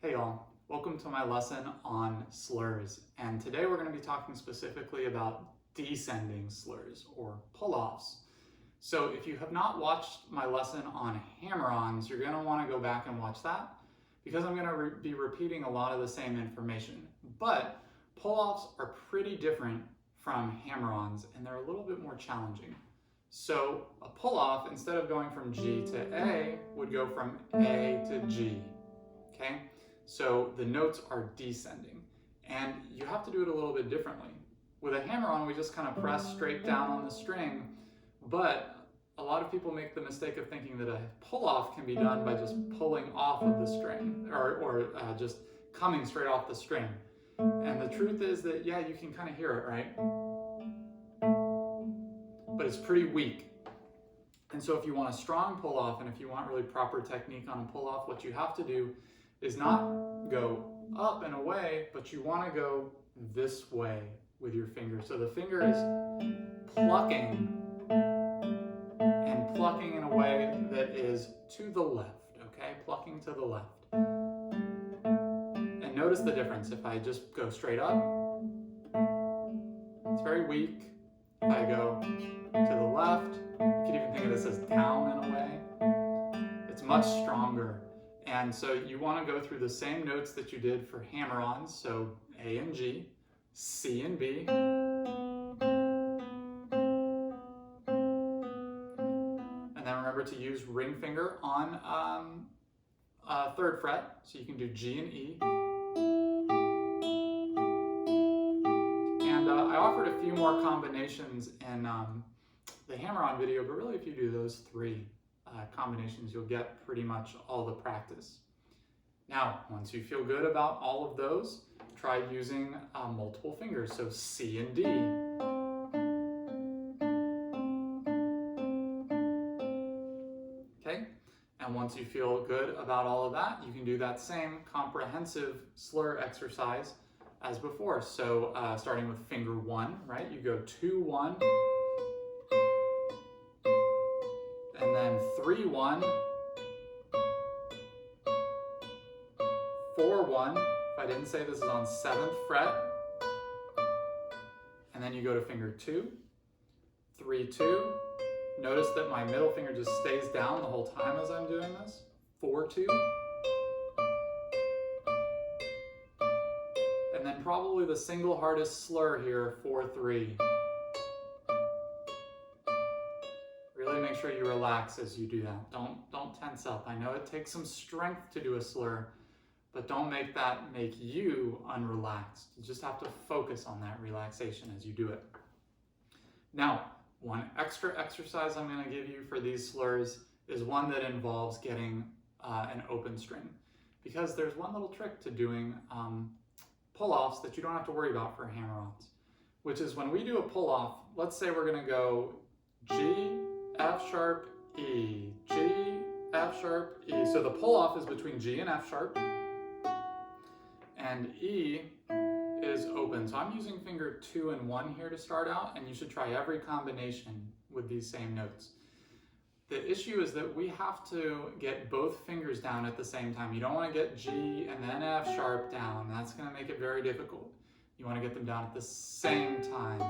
Hey y'all, welcome to my lesson on slurs. And today we're going to be talking specifically about descending slurs or pull-offs. So if you have not watched my lesson on hammer-ons, you're going to want to go back and watch that because I'm going to be repeating a lot of the same information. But pull-offs are pretty different from hammer-ons and they're a little bit more challenging. So a pull-off, instead of going from G to A, would go from A to G, okay? So the notes are descending, and you have to do it a little bit differently. With a hammer-on, we just kind of press straight down on the string, but a lot of people make the mistake of thinking that a pull-off can be done by just pulling off of the string, or just coming straight off the string. And the truth is that, yeah, you can kind of hear it, right? But it's pretty weak. And so if you want a strong pull-off, and if you want really proper technique on a pull-off, what you have to do is not go up and away, but you want to go this way with your finger. So the finger is plucking and plucking in a way that is to the left, okay? Plucking to the left. And notice the difference. If I just go straight up, it's very weak. If I go to the left, you could even think of this as down in a way, it's much stronger. And so you want to go through the same notes that you did for hammer-ons, so A and G, C and B, and then remember to use ring finger on third fret, so you can do G and E. And I offered a few more combinations in the hammer-on video, but really if you do those three combinations, you'll get pretty much all the practice. Now, once you feel good about all of those, try using multiple fingers, so C and D. Okay, and once you feel good about all of that, you can do that same comprehensive slur exercise as before. So starting with finger 1, right? You go 2, 1, and then 3, 1, 4, 1. If I didn't say, this is on 7th fret. And then you go to finger 2, 3, 2. Notice that my middle finger just stays down the whole time as I'm doing this. 4, 2. And then probably the single hardest slur here, 4, 3. Really make sure you relax as you do that. Don't tense up. I know it takes some strength to do a slur, but don't make that make you unrelaxed. You just have to focus on that relaxation as you do it. Now, one extra exercise I'm going to give you for these slurs is one that involves getting an open string, because there's one little trick to doing pull-offs that you don't have to worry about for hammer-ons, which is when we do a pull-off, let's say we're going to go G, F sharp, E, G, F sharp, E. So the pull-off is between G and F sharp, and E is open. So I'm using finger 2 and 1 here to start out, and you should try every combination with these same notes. The issue is that we have to get both fingers down at the same time. You don't want to get G and then F sharp down. That's going to make it very difficult. You want to get them down at the same time.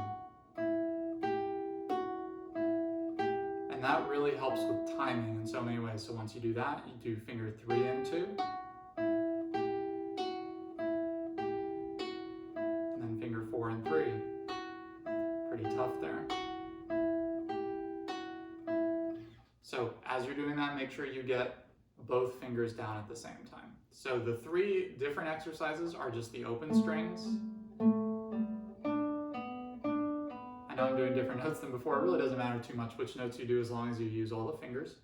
And that really helps with timing in so many ways. So once you do that, you do finger 3 and 2. And then finger 4 and 3. Pretty tough there. So as you're doing that, make sure you get both fingers down at the same time. So the 3 different exercises are just the open strings. I know I'm doing different notes than before. It really doesn't matter too much which notes you do as long as you use all the fingers.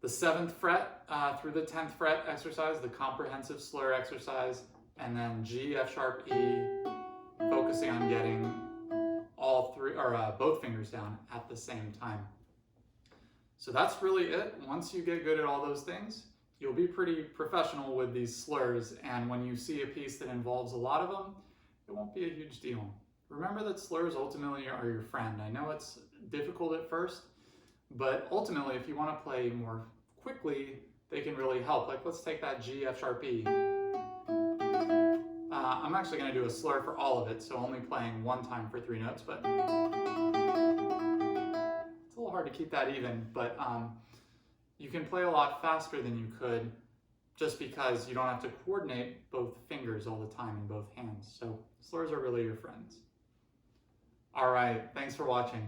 The 7th fret through the 10th fret exercise, the comprehensive slur exercise, and then G, F sharp, E, focusing on getting all 3 or both fingers down at the same time. So that's really it. Once you get good at all those things, you'll be pretty professional with these slurs, and when you see a piece that involves a lot of them, it won't be a huge deal. Remember that slurs ultimately are your friend. I know it's difficult at first, but ultimately if you want to play more quickly, they can really help. Like let's take that G, F sharp E. I'm actually going to do a slur for all of it, so only playing one time for 3 notes, but it's a little hard to keep that even, but you can play a lot faster than you could just because you don't have to coordinate both fingers all the time in both hands. So slurs are really your friends. All right, thanks for watching.